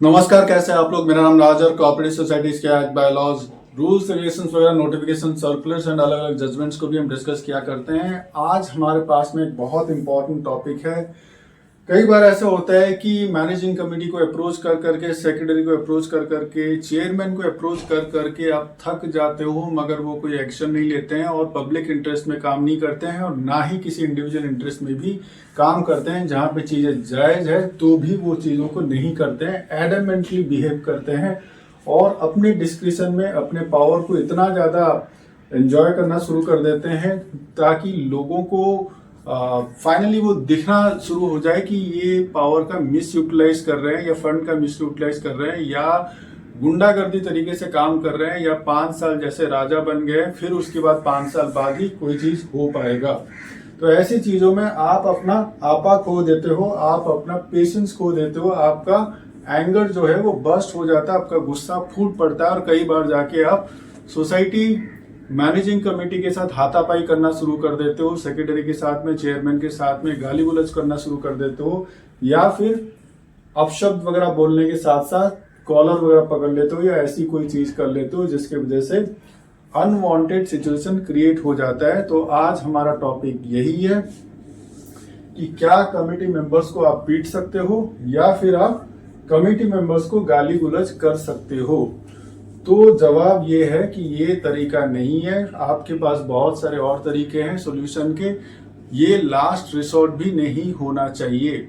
नमस्कार, कैसे हैं आप लोग। मेरा नाम राज और कोऑपरेटिव सोसाइटीज के act bye laws rules regulations वगैरह नोटिफिकेशन सर्कुलर्स एंड अलग अलग जजमेंट्स को भी हम डिस्कस किया करते हैं। आज हमारे पास में एक बहुत इंपॉर्टेंट टॉपिक है। कई बार ऐसा होता है कि मैनेजिंग कमेटी को अप्रोच कर करके, सेक्रेटरी को अप्रोच कर करके, चेयरमैन को अप्रोच कर करके आप थक जाते हो, मगर वो कोई एक्शन नहीं लेते हैं और पब्लिक इंटरेस्ट में काम नहीं करते हैं और ना ही किसी इंडिविजुअल इंटरेस्ट में भी काम करते हैं। जहां पे चीजें जायज है तो भी वो चीजों को नहीं करते हैं, एडमेंटली बिहेव करते हैं और अपने डिस्क्रिप्शन में अपने पावर को इतना ज्यादा एंजॉय करना शुरू कर देते हैं ताकि लोगों को फाइनली वो दिखना शुरू हो जाए कि ये पावर का मिस यूटिलाइज कर रहे हैं या फंड का मिस यूटिलाइज कर रहे हैं या गुंडागर्दी तरीके से काम कर रहे हैं या 5 साल जैसे राजा बन गए, फिर उसके बाद 5 साल बाद ही कोई चीज हो पाएगा। तो ऐसी चीजों में आप अपना आपा खो देते हो, आप अपना पेशेंस खो देते हो, आपका एंगर जो है वो बस्ट हो जाता है, आपका गुस्सा फूट पड़ता है और कई बार जाके आप सोसाइटी मैनेजिंग कमेटी के साथ हाथापाई करना शुरू कर देते हो, सेक्रेटरी के साथ में, चेयरमैन के साथ में गाली गुलज करना शुरू कर देते हो या फिर अपशब्द वगैरह बोलने के साथ साथ कॉलर वगैरह पकड़ लेते हो या ऐसी कोई चीज कर लेते हो जिसके वजह से अनवांटेड सिचुएशन क्रिएट हो जाता है। तो आज हमारा टॉपिक यही है कि क्या कमेटी मेंबर्स को आप पीट सकते हो या फिर आप कमेटी मेंबर्स को गाली गुलज कर सकते हो। तो जवाब ये है कि ये तरीका नहीं है, आपके पास बहुत सारे और तरीके हैं सोल्यूशन के। ये लास्ट रिसोर्ट भी नहीं होना चाहिए।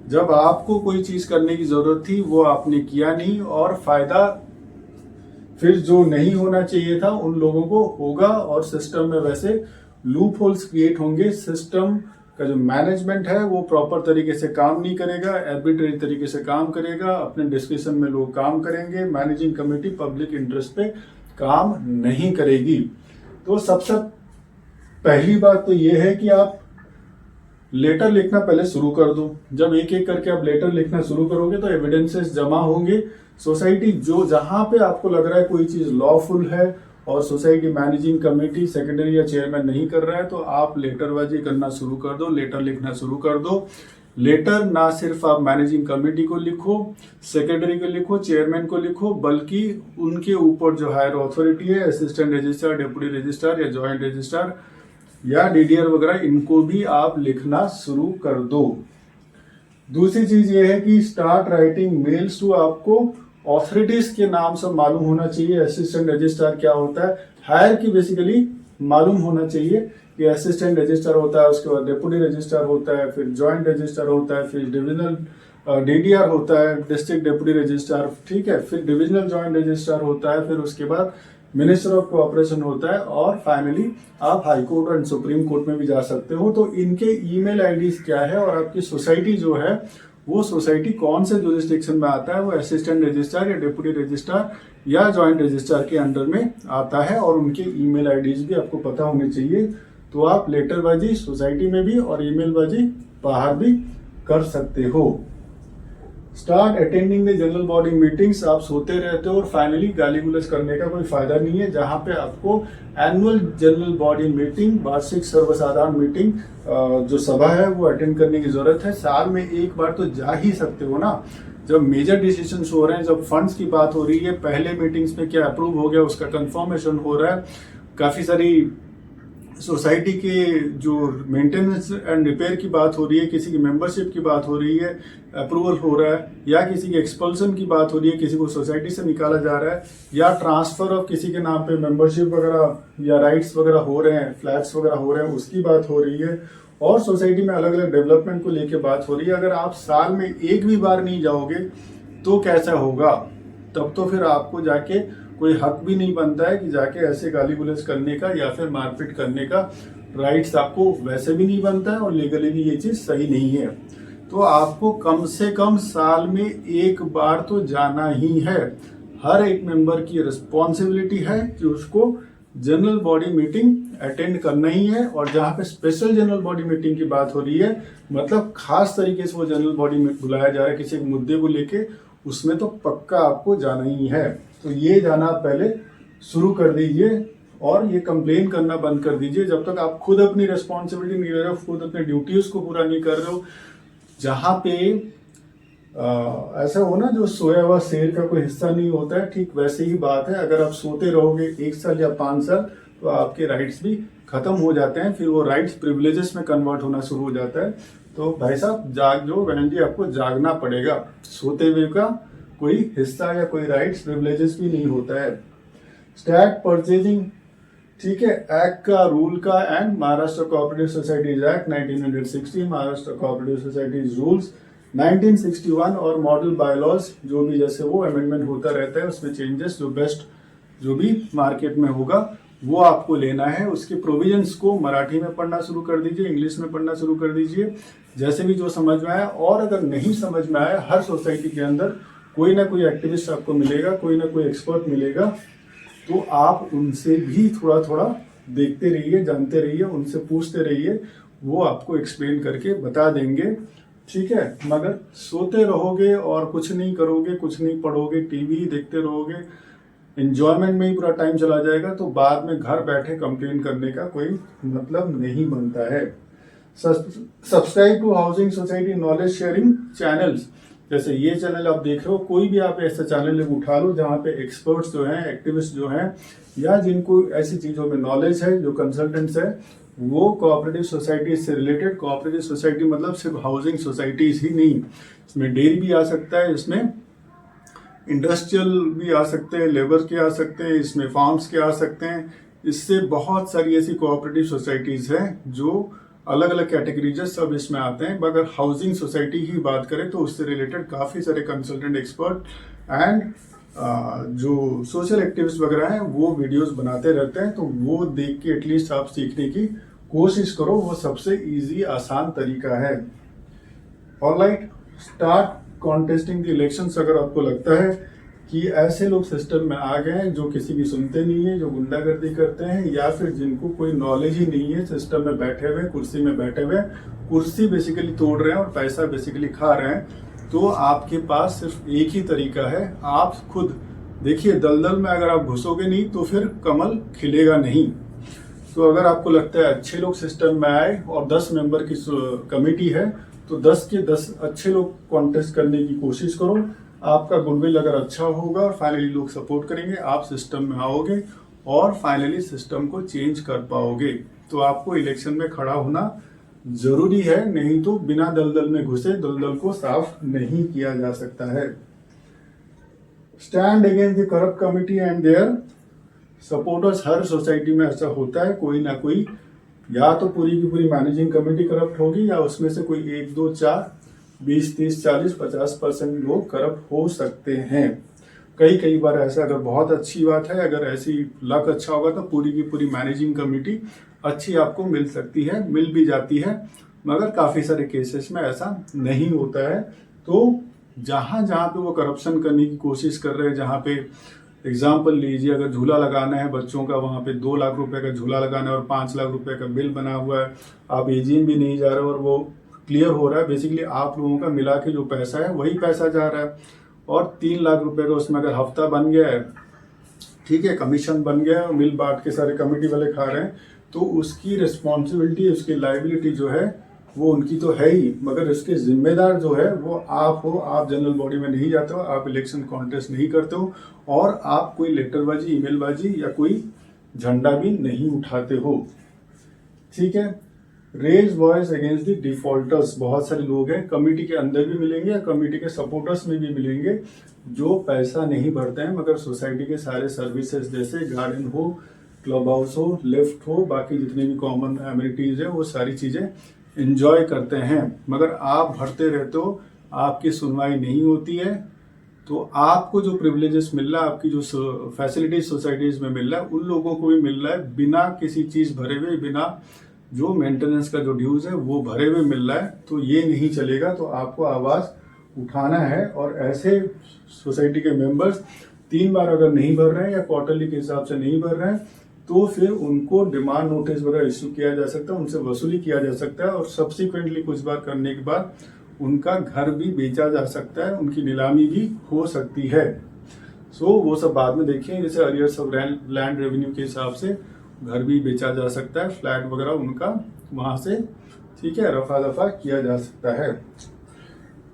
जब आपको कोई चीज करने की जरूरत थी वो आपने किया नहीं और फायदा फिर जो नहीं होना चाहिए था उन लोगों को होगा और सिस्टम में वैसे लूप होल्स क्रिएट होंगे। सिस्टम का जो मैनेजमेंट है वो प्रॉपर तरीके से काम नहीं करेगा, आर्बिट्रेरी तरीके से काम करेगा, अपने डिस्क्रिप्शन में लोग काम करेंगे, मैनेजिंग कमेटी पब्लिक इंटरेस्ट पे काम नहीं करेगी। तो सबसे पहली बात तो ये है कि आप लेटर लिखना पहले शुरू कर दो। जब एक एक करके आप लेटर लिखना शुरू करोगे तो एविडेंसेस जमा होंगे। सोसाइटी जो जहां पे आपको लग रहा है कोई चीज लॉफुल है और सोसाइटी मैनेजिंग कमेटी सेक्रेटरी या चेयरमैन नहीं कर रहा है तो आप लेटरबाजी करना शुरू कर दो, लेटर लिखना शुरू कर दो। लेटर ना सिर्फ आप मैनेजिंग कमेटी को लिखो, सेक्रेटरी को लिखो, चेयरमैन को लिखो, बल्कि उनके ऊपर जो हायर अथॉरिटी है, असिस्टेंट रजिस्ट्रार, डेप्यूटी रजिस्ट्रार या ज्वाइंट रजिस्ट्रार या डीडीआर वगैरह, इनको भी आप लिखना शुरू कर दो। दूसरी चीज ये है कि स्टार्ट राइटिंग मेल्स टू, आपको ऑथोरिटीज के नाम से मालूम होना चाहिए असिस्टेंट रजिस्ट्रार क्या होता है, हायर की बेसिकली मालूम होना चाहिए कि असिस्टेंट रजिस्ट्रार होता है, उसके बाद डेप्यूटी रजिस्ट्रार होता है, फिर ज्वाइंट रजिस्ट्रार होता है, फिर डिविजनल डीडीआर होता है, डिस्ट्रिक्ट डेप्यूटी रजिस्ट्रार, ठीक है, फिर डिविजनल ज्वाइंट रजिस्ट्रार होता है, फिर उसके बाद मिनिस्टर ऑफ कोऑपरेशन होता है और फाइनली आप हाई कोर्ट और सुप्रीम कोर्ट में भी जा सकते हो। तो इनके ईमेल आईडीज क्या है और आपकी सोसाइटी जो है वो सोसाइटी कौन से जुरिस्डिक्शन में आता है, वो असिस्टेंट रजिस्ट्रार या डेप्यूटी रजिस्ट्रार या ज्वाइंट रजिस्ट्रार के अंडर में आता है और उनके ईमेल आईडीज भी आपको पता होने चाहिए। तो आप लेटरबाजी सोसाइटी में भी और ईमेलबाजी बाहर भी कर सकते हो। Start attending the general body meetings, आप सोते रहते हो और फाइनली गाली गुलज करने का कोई फायदा नहीं है। जहां पे आपको एनुअल जनरल बॉडी मीटिंग, वार्षिक सर्वसाधारण मीटिंग जो सभा है वो अटेंड करने की जरूरत है। साल में एक बार तो जा ही सकते हो ना। जब मेजर डिसीजंस हो रहे हैं, जब फंड्स की बात हो रही है, पहले मीटिंग्स में क्या अप्रूव हो गया उसका कंफर्मेशन हो रहा है, काफी सारी सोसाइटी के जो मेंटेनेंस एंड रिपेयर की बात हो रही है, किसी की मेंबरशिप की बात हो रही है, अप्रूवल हो रहा है, या किसी की एक्सपल्सन की बात हो रही है, किसी को सोसाइटी से निकाला जा रहा है, या ट्रांसफर ऑफ किसी के नाम पे मेंबरशिप वगैरह या राइट्स वगैरह हो रहे हैं, फ्लैट्स वगैरह हो रहे हैं, उसकी बात हो रही है और सोसाइटी में अलग अलग डेवलपमेंट को लेकर बात हो रही है। अगर आप साल में एक भी बार नहीं जाओगे तो कैसा होगा? तब तो फिर आपको जाके कोई हक भी नहीं बनता है कि जाके ऐसे गाली गुलज करने का या फिर मारपीट करने का राइट्स आपको वैसे भी नहीं बनता है और लीगली भी ये चीज सही नहीं है। तो आपको कम से कम साल में एक बार तो जाना ही है। हर एक मेंबर की रिस्पॉन्सिबिलिटी है कि उसको जनरल बॉडी मीटिंग अटेंड करना ही है। और जहां पे स्पेशल जनरल बॉडी मीटिंग की बात हो रही है, मतलब खास तरीके से वो जनरल बॉडी में बुलाया जा रहा है किसी मुद्दे को लेके, उसमें तो पक्का आपको जाना ही है। तो ये जाना पहले शुरू कर दीजिए और ये कंप्लेन करना बंद कर दीजिए। जब तक आप खुद अपनी रिस्पॉन्सिबिलिटी नहीं ले रहे हो, खुद अपने ड्यूटीज को पूरा नहीं कर रहे हो, जहां पे ऐसा हो ना, जो सोया हुआ शेर का कोई हिस्सा नहीं होता है, ठीक वैसे ही बात है। अगर आप सोते रहोगे 1 साल या 5 साल तो आपके राइट्स भी खत्म हो जाते हैं, फिर वो राइट्स प्रिविलेजेस में कन्वर्ट होना शुरू हो जाता है। तो भाई साहब जाग जो, बहन जी आपको जागना पड़ेगा। सोते हुए का कोई हिस्सा या कोई राइट्स प्रिविलेजेस भी नहीं होता है। स्टैक परचेजिंग, ठीक है, एक्ट का, रूल का, and Maharashtra cooperative societies act 1960, Maharashtra cooperative societies rules 1961 और मॉडल बायलॉज, जो भी जैसे वो अमेंडमेंट होता रहता है, उसमें चेंजेस जो बेस्ट जो भी मार्केट में होगा वो आपको लेना है। उसके प्रोविजंस को मराठी में पढ़ना शुरू कर दीजिए, इंग्लिश में पढ़ना शुरू कर दीजिए, जैसे भी जो समझ में आया। और अगर नहीं समझ में आया, हर सोसाइटी के अंदर कोई ना कोई एक्टिविस्ट आपको मिलेगा, कोई ना कोई एक्सपर्ट मिलेगा, तो आप उनसे भी थोड़ा थोड़ा देखते रहिए, जानते रहिए, उनसे पूछते रहिए, वो आपको एक्सप्लेन करके बता देंगे, ठीक है। मगर सोते रहोगे और कुछ नहीं करोगे, कुछ नहीं पढ़ोगे, टीवी देखते रहोगे, एंजॉयमेंट में ही पूरा टाइम चला जाएगा, तो बाद में घर बैठे कंप्लेन करने का कोई मतलब नहीं बनता है। Subscribe to housing society knowledge sharing channels, जैसे ये चैनल आप देख रहे हो, कोई भी आप ऐसा चैनल उठा लो जहाँ पे एक्सपर्ट्स जो हैं, एक्टिविस्ट जो हैं, या जिनको ऐसी चीजों में नॉलेज है, जो कंसल्टेंट्स है, वो कोऑपरेटिव सोसाइटी से रिलेटेड। कोऑपरेटिव सोसाइटी मतलब सिर्फ हाउसिंग सोसाइटीज ही नहीं, इसमें डेयरी भी आ सकता है, इसमें इंडस्ट्रियल भी आ सकते हैं, लेबर के आ सकते हैं, इसमें फार्म्स के आ सकते हैं। इससे बहुत सारी ऐसी कोऑपरेटिव सोसाइटीज हैं जो अलग अलग कैटेगरीज सब इसमें आते हैं। मगर हाउसिंग सोसाइटी की बात करें तो उससे रिलेटेड काफ़ी सारे कंसल्टेंट, एक्सपर्ट एंड जो सोशल एक्टिविस्ट वगैरह हैं वो वीडियोस बनाते रहते हैं, तो वो देख के एटलीस्ट आप सीखने की कोशिश करो, वो सबसे इजी आसान तरीका है। Alright, start contesting the elections. अगर आपको लगता है कि ऐसे लोग सिस्टम में आ गए हैं जो किसी की सुनते नहीं है, जो गुंडागर्दी करते हैं, या फिर जिनको कोई नॉलेज ही नहीं है, सिस्टम में बैठे हुए, कुर्सी में बैठे हुए, कुर्सी बेसिकली तोड़ रहे हैं और पैसा बेसिकली खा रहे हैं, तो आपके पास सिर्फ एक ही तरीका है। आप खुद देखिए, दलदल में अगर आप घुसोगे नहीं तो फिर कमल खिलेगा नहीं। तो अगर आपको लगता है अच्छे लोग सिस्टम में आए और 10 मेंबर की कमेटी है, तो 10 के 10 अच्छे लोग कॉन्टेस्ट करने की कोशिश करो। आपका गुडविल अगर अच्छा होगा और फाइनली लोग सपोर्ट करेंगे, आप सिस्टम में आओगे और फाइनली सिस्टम को चेंज कर पाओगे। तो आपको इलेक्शन में खड़ा होना जरूरी है, नहीं तो बिना दलदल में घुसे दलदल को साफ नहीं किया जा सकता है। Stand against the corrupt committee and their supporters. हर सोसाइटी में ऐसा होता है, कोई ना कोई, या तो पूरी की पूरी मैनेजिंग कमेटी करप्ट होगी, या उसमें से कोई 1, 2, 4, 20, 30, 40, 50% लोग करप्ट हो सकते हैं। कई बार ऐसा, अगर बहुत अच्छी बात है, अगर ऐसी लक अच्छा होगा तो पूरी की पूरी मैनेजिंग कमेटी अच्छी आपको मिल सकती है, मिल भी जाती है। मगर काफ़ी सारे केसेस में ऐसा नहीं होता है। तो जहाँ जहाँ पे वो करप्शन करने की कोशिश कर रहे हैं, जहाँ पे एग्जाम्पल लीजिए, अगर झूला लगाना है बच्चों का, वहाँ पे 2 लाख रुपए का झूला लगाना है और 5 लाख रुपए का बिल बना हुआ है, आप एजीएम भी नहीं जा रहे और वो क्लियर हो रहा है, बेसिकली आप लोगों का मिला के जो पैसा है वही पैसा जा रहा है, और 3 लाख रुपए का उसमें अगर हफ्ता बन गया है, ठीक है, कमीशन बन गया है और मिल बांट के सारे कमेटी वाले खा रहे हैं, तो उसकी रिस्पॉन्सिबिलिटी, उसकी लाइबिलिटी जो है वो उनकी तो है ही, मगर इसके जिम्मेदार जो है वो आप हो। आप जनरल बॉडी में नहीं जाते हो, आप इलेक्शन कॉन्टेस्ट नहीं करते हो, और आप कोई लेटरबाजी, ईमेलबाजी या कोई झंडा भी नहीं उठाते हो, ठीक है। Raise voice against the defaulters. बहुत सारे लोग हैं, कमेटी के अंदर भी मिलेंगे या कमेटी के सपोर्टर्स में भी मिलेंगे, जो पैसा नहीं भरते हैं मगर सोसाइटी के सारे सर्विसेज जैसे गार्डन हो, क्लब हाउस हो, लिफ्ट हो, बाकी जितने भी कॉमन एमिनिटीज है, वो सारी चीजें एंजॉय करते हैं, मगर आप भरते रहते हो, आपकी सुनवाई नहीं होती है। तो आपको जो प्रिविलेजेस मिल रहा है, आपकी जो फैसिलिटीज सोसाइटीज में मिल रहा है, उन लोगों को भी मिल रहा है बिना किसी चीज भरे हुए, बिना जो मेंटेनेंस का जो ड्यूज है वो भरे हुए मिल रहा है। तो ये नहीं चलेगा, तो आपको आवाज उठाना है। और ऐसे सोसाइटी के मेंबर्स 3 बार अगर नहीं भर रहे हैं या क्वार्टरली के हिसाब से नहीं भर रहे हैं, तो फिर उनको डिमांड नोटिस वगैरह इश्यू किया जा सकता है, उनसे वसूली किया जा सकता है, और सब्सिक्वेंटली कुछ बार करने के बाद उनका घर भी बेचा जा सकता है, उनकी नीलामी भी हो सकती है। सो वो सब बाद में देखिए, जैसे अरियर्स ऑफ लैंड रेवेन्यू के हिसाब से घर भी बेचा जा सकता है, फ्लैट वगैरह उनका वहां से, ठीक है, रफा दफा किया जा सकता है।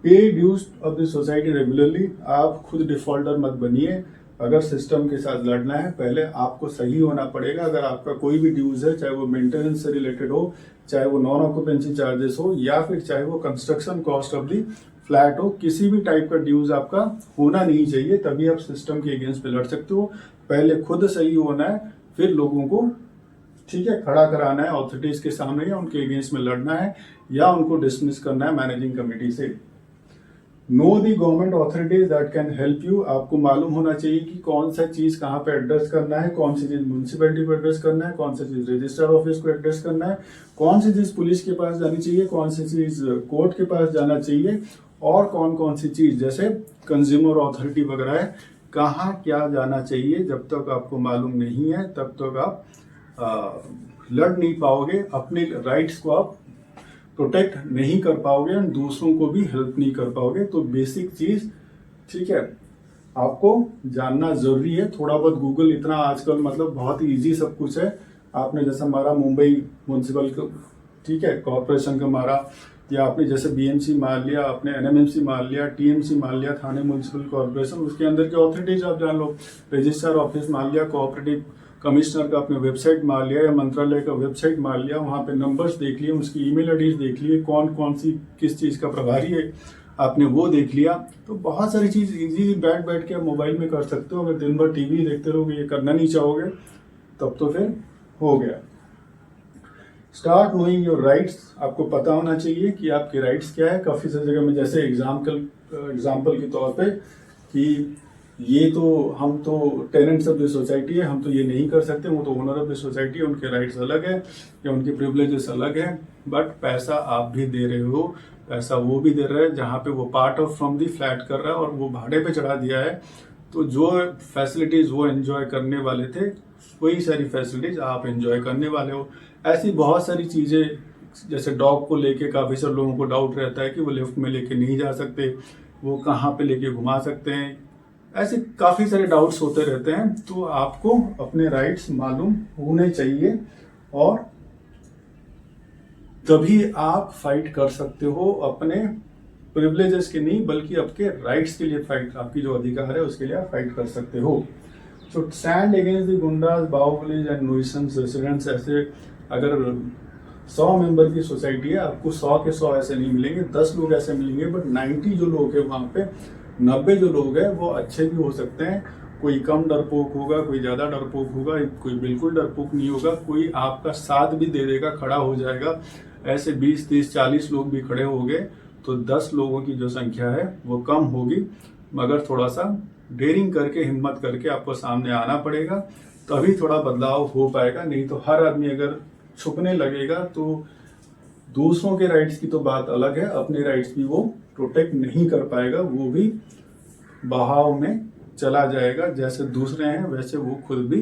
Pay dues of the society regularly. आप खुद डिफॉल्टर मत बनिए। अगर सिस्टम के साथ लड़ना है पहले आपको सही होना पड़ेगा। अगर आपका कोई भी ड्यूज है, चाहे वो मेंटेनेंस से रिलेटेड हो, चाहे वो नॉन ऑक्यूपेंसी चार्जेस हो, या फिर चाहे वो construction cost of the flat हो, किसी भी टाइप का ड्यूज आपका होना नहीं चाहिए, तभी आप सिस्टम के अगेंस्ट पे लड़ सकते हो। पहले खुद सही होना है, फिर लोगों को ठीक है खड़ा कराना है ऑथोरिटीज के सामने, या उनके अगेंस्ट में लड़ना है, या उनको डिसमिस करना है मैनेजिंग कमेटी से। Know the government authorities that can help you. आपको मालूम होना चाहिए कि कौन सा चीज कहाँ पे एड्रेस करना है, कौन सी चीज म्यूनसिपैलिटी को एड्रेस करना है, कौन सी चीज रजिस्ट्रार ऑफिस को एड्रेस करना है, कौन सी चीज पुलिस के पास जानी चाहिए, कौन सी चीज कोर्ट के पास जाना चाहिए, और कौन कौन सी चीज जैसे कंज्यूमर अथॉरिटी वगैरह है कहाँ क्या जाना चाहिए। जब तक आपको मालूम नहीं है तब तक आप लड़ नहीं पाओगे, अपने राइट्स को आप प्रोटेक्ट नहीं कर पाओगे और दूसरों को भी हेल्प नहीं कर पाओगे। तो बेसिक चीज ठीक है आपको जानना जरूरी है। थोड़ा बहुत गूगल, इतना आजकल मतलब बहुत ही ईजी सब कुछ है। आपने जैसे मारा मुंबई म्यूनसिपल ठीक है कॉर्पोरेशन का मारा, या आपने जैसे बीएमसी मार लिया, आपने एनएमएमसी मार लिया, टीएमसी मार लिया, थाने म्यूनसिपल कॉर्पोरेशन, उसके अंदर के ऑथोरिटीज आप जान लो, रजिस्ट्रार ऑफिस मार लिया, कोऑपरेटिव कमिश्नर का अपने वेबसाइट मार लिया, या मंत्रालय का वेबसाइट मार लिया, वहाँ पे नंबर्स देख लिए, उसकी ईमेल आईडीज देख लिए, कौन कौन सी किस चीज़ का प्रभारी है आपने वो देख लिया। तो बहुत सारी चीज़ इजी बैठ बैठ के आप मोबाइल में कर सकते हो। अगर दिन भर टीवी देखते रहोगे, ये करना नहीं चाहोगे, तब तो फिर हो गया। Start knowing your rights. आपको पता होना चाहिए कि आपके राइट्स क्या है। काफ़ी सारी जगह में जैसे एग्जाम्पल के तौर पे कि ये तो हम तो टेनेंट्स ऑफ द सोसाइटी है, हम तो ये नहीं कर सकते, वो तो ओनर ऑफ द सोसाइटी है, उनके राइट्स अलग है या उनके प्रिविलेजेस अलग है। बट पैसा आप भी दे रहे हो, पैसा वो भी दे रहा है, जहाँ पे वो part of from the flat कर रहा है और वो भाड़े पे चढ़ा दिया है। तो जो फैसिलिटीज वो एंजॉय करने वाले थे, वही सारी फैसिलिटीज आप एंजॉय करने वाले हो। ऐसी बहुत सारी चीज़ें, जैसे डॉग को लेके काफ़ी सारे लोगों को डाउट रहता है कि वो लिफ्ट में लेके नहीं जा सकते, वो कहाँ पे लेके घुमा सकते हैं, ऐसे काफ़ी सारे डाउट्स होते रहते हैं। तो आपको अपने राइट्स मालूम होने चाहिए और तभी आप फाइट कर सकते हो, अपने प्रिविलेजेस के नहीं बल्कि आपके राइट्स के लिए फाइट, आपकी जो अधिकार है उसके लिए आप फाइट कर सकते हो। So stand against the goondas, bahubalis and nuisance residents. ऐसे अगर 100 मेंबर की सोसाइटी है, आपको 100 के 100 ऐसे नहीं मिलेंगे, 10 लोग ऐसे मिलेंगे, बट 90 जो लोग हैं वहाँ पे, 90 जो लोग हैं वो अच्छे भी हो सकते हैं। कोई कम डरपोक होगा, कोई ज़्यादा डरपोक होगा, कोई बिल्कुल डरपोक नहीं होगा, कोई आपका साथ भी दे देगा, खड़ा हो जाएगा। ऐसे 20, 30, 40 लोग भी खड़े हो गए तो 10 लोगों की जो संख्या है वो कम होगी। मगर थोड़ा सा डेयरिंग करके, हिम्मत करके आपको सामने आना पड़ेगा, तभी थोड़ा बदलाव हो पाएगा। नहीं तो हर आदमी अगर छुपने लगेगा तो दूसरों के राइट्स की तो बात अलग है, अपने राइट्स भी वो प्रोटेक्ट नहीं कर पाएगा, वो भी बहाव में चला जाएगा। जैसे दूसरे हैं वैसे वो खुद भी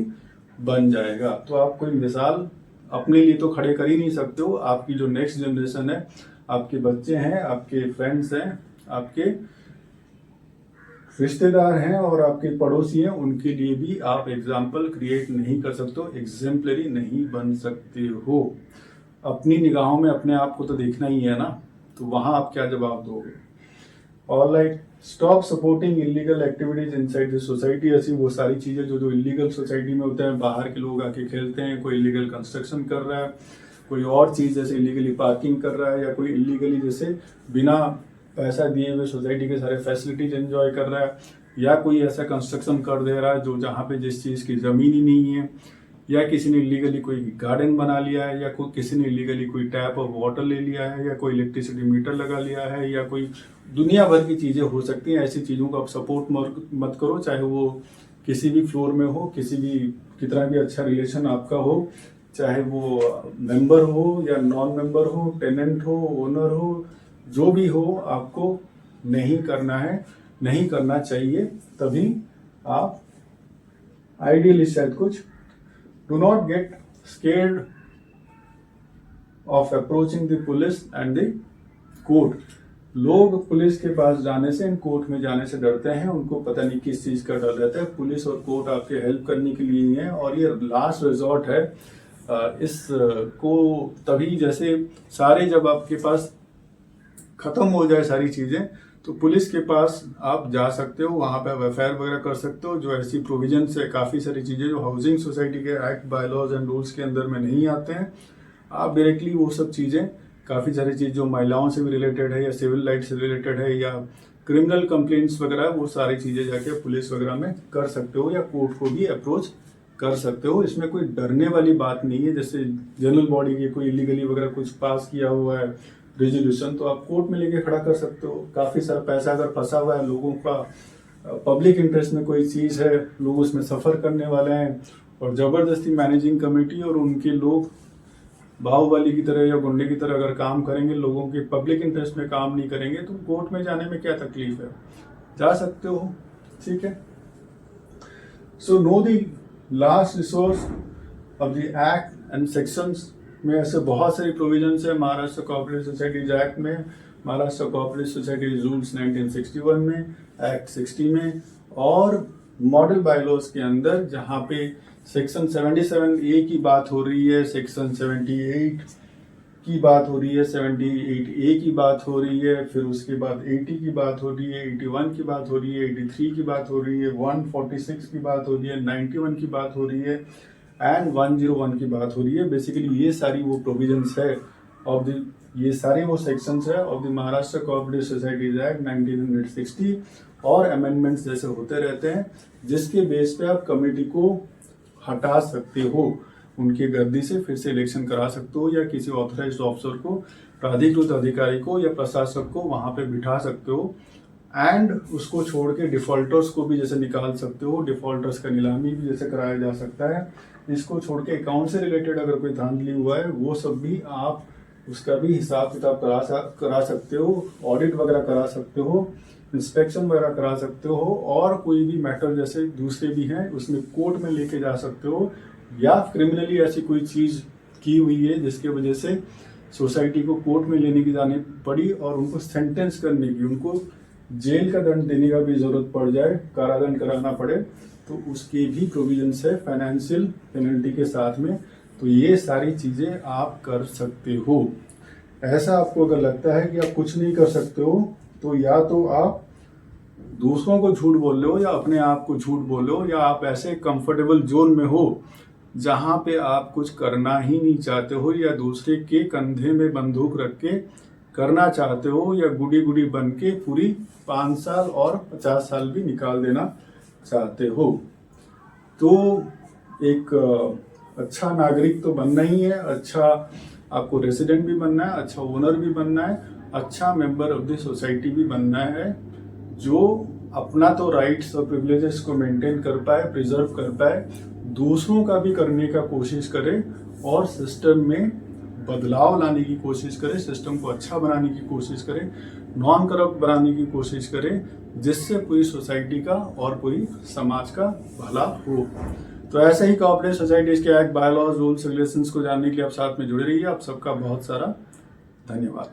बन जाएगा। तो आप कोई मिसाल अपने लिए तो खड़े कर ही नहीं सकते हो, आपकी जो नेक्स्ट जनरेशन है, आपके बच्चे हैं, आपके फ्रेंड्स हैं, आपके रिश्तेदार हैं और आपके पड़ोसी हैं, उनके लिए भी आप एग्जाम्पल क्रिएट नहीं कर सकते हो, एग्जेम्पलरी नहीं बन सकते हो। अपनी निगाहों में अपने आप को तो देखना ही है ना, तो वहां आप क्या जवाब दोगे। और like stop supporting illegal activities inside the society. ऐसी वो सारी चीजें जो इलीगल सोसाइटी में होते हैं, बाहर के लोग आके खेलते हैं, कोई इलीगल कंस्ट्रक्शन कर रहा है, कोई और चीज जैसे इलीगली पार्किंग कर रहा है, या कोई इलीगली जैसे बिना पैसा दिए हुए सोसाइटी के सारे फैसिलिटीज एंजॉय कर रहा है, या कोई ऐसा कंस्ट्रक्शन कर दे रहा है जो जहाँ पे जिस चीज़ की ज़मीन ही नहीं है, या किसी ने इलीगली कोई गार्डन बना लिया है, या कोई किसी ने इलीगली कोई टैप ऑफ वाटर ले लिया है, या कोई इलेक्ट्रिसिटी मीटर लगा लिया है, या कोई दुनिया भर की चीज़ें हो सकती हैं। ऐसी चीज़ों को आप सपोर्ट मत करो, चाहे वो किसी भी फ्लोर में हो, किसी भी कितना भी अच्छा रिलेशन आपका हो, चाहे वो मेंबर हो या नॉन मेंबर हो, टेनेंट हो, ओनर हो, जो भी हो, आपको नहीं करना है, नहीं करना चाहिए। तभी आप आइडियली शायद कुछ do not get scared of approaching the police and the court. लोग पुलिस के पास जाने से, कोर्ट में जाने से डरते हैं, उनको पता नहीं किस चीज का डर रहता है। पुलिस और कोर्ट आपके हेल्प करने के लिए ही है और ये लास्ट रिजॉर्ट है। इस को तभी जैसे सारे जब आपके पास खत्म हो जाए सारी चीजें, तो पुलिस के पास आप जा सकते हो, वहाँ पे आप एफआईआर वगैरह कर सकते हो। जो ऐसी प्रोविजंस है, काफ़ी सारी चीज़ें जो हाउसिंग सोसाइटी के एक्ट, बायलॉज एंड रूल्स के अंदर में नहीं आते हैं, आप डायरेक्टली वो सब चीज़ें, काफ़ी सारी चीज़ जो महिलाओं से भी रिलेटेड है या सिविल राइट्स से रिलेटेड है या क्रिमिनल कंप्लेंट्स वगैरह, वो सारी चीज़ें जाके पुलिस वगैरह में कर सकते हो या कोर्ट को भी अप्रोच कर सकते हो। इसमें कोई डरने वाली बात नहीं है। जैसे जनरल बॉडी के कोई इलीगली वगैरह कुछ पास किया हुआ है रेजोल्यूशन, तो आप कोर्ट में लेके खड़ा कर सकते हो। काफ़ी सारा पैसा अगर फंसा हुआ है लोगों का, पब्लिक इंटरेस्ट में कोई चीज़ है, लोग उसमें सफ़र करने वाले हैं, और ज़बरदस्ती मैनेजिंग कमेटी और उनके लोग बाहुबली की तरह या गुंडे की तरह अगर काम करेंगे, लोगों के पब्लिक इंटरेस्ट में काम नहीं करेंगे, तो कोर्ट में जाने में क्या तकलीफ है, जा सकते हो। ठीक है। So know the last resource of the act and sections में ऐसे बहुत सारी प्रोविजंस है महाराष्ट्र कोऑपरेटिव सोसाइटीज एक्ट में, महाराष्ट्र कोऑपरेटिव सोसाइटीज रूल्स 1961 में, एक्ट 60 में, और मॉडल बायलॉज के अंदर जहाँ पे सेक्शन 77A की बात हो रही है, सेक्शन 78 की बात हो रही है, 78A की बात हो रही है, फिर उसके बाद 80 की बात हो रही है, 81 की बात हो रही है, 83 की बात हो रही है, 146 की बात हो रही है, 91 की बात हो रही है एंड 101 की बात हो रही है। बेसिकली ये सारी वो प्रोविजंस है ऑफ द, ये सारे वो सेक्शंस है of the Maharashtra cooperative societies act 1960, और अमेंडमेंट्स जैसे होते रहते हैं, जिसके बेस पे आप कमेटी को हटा सकते हो, उनके गद्दी से फिर से इलेक्शन करा सकते हो, या किसी ऑथराइज्ड ऑफिसर को, प्राधिकृत अधिकारी को या प्रशासक को वहां पे बिठा सकते हो, एंड उसको छोड़ के डिफॉल्टर्स को भी जैसे निकाल सकते हो। डिफॉल्टर्स का नीलामी भी जैसे कराया जा सकता है। इसको छोड़ के अकाउंट से रिलेटेड अगर कोई धांधली हुआ है, वो सब भी आप उसका भी हिसाब किताब करा सकते हो, ऑडिट वगैरह करा सकते हो, इंस्पेक्शन वगैरह करा सकते हो, और कोई भी मैटर जैसे दूसरे भी हैं उसमें कोर्ट में लेके जा सकते हो, या क्रिमिनली ऐसी कोई चीज़ की हुई है जिसके वजह से सोसाइटी को कोर्ट में लेने की जानी पड़ी और उनको सेंटेंस करने की, उनको जेल का दंड देने का भी जरूरत पड़ जाए, कारादंड कराना पड़े, तो उसके भी प्रोविजंस है फाइनेंशियल पेनल्टी के साथ में। तो ये सारी चीज़ें आप कर सकते हो। ऐसा आपको अगर लगता है कि आप कुछ नहीं कर सकते हो, तो या तो आप दूसरों को झूठ बोल रहे हो या अपने आप को झूठ बोल रहे हो, या आप ऐसे कंफर्टेबल जोन में हो जहां पे आप कुछ करना ही नहीं चाहते हो, या दूसरे के कंधे में बंदूक रख के करना चाहते हो, या गुडी गुडी बन के पूरी 5 साल और 50 साल भी निकाल देना चाहते हो। तो एक अच्छा नागरिक तो बनना ही है, अच्छा आपको रेसिडेंट भी बनना है, अच्छा ओनर भी बनना है, अच्छा मेंबर ऑफ द सोसाइटी भी बनना है, जो अपना तो राइट्स और प्रिविलेजेस को मेंटेन कर पाए, प्रिजर्व कर पाए, दूसरों का भी करने का कोशिश करे, और सिस्टम में बदलाव लाने की कोशिश करे, सिस्टम को अच्छा बनाने की कोशिश करे, नॉन करप्ट बनाने की कोशिश करे, जिससे पूरी सोसाइटी का और पूरी समाज का भला हो। तो ऐसे ही कोऑपरेटिव सोसाइटीज के एक्ट, बायलॉज, रूल्स, रेगुलेशंस को जानने के लिए आप साथ में जुड़े रहिए। आप सबका बहुत सारा धन्यवाद।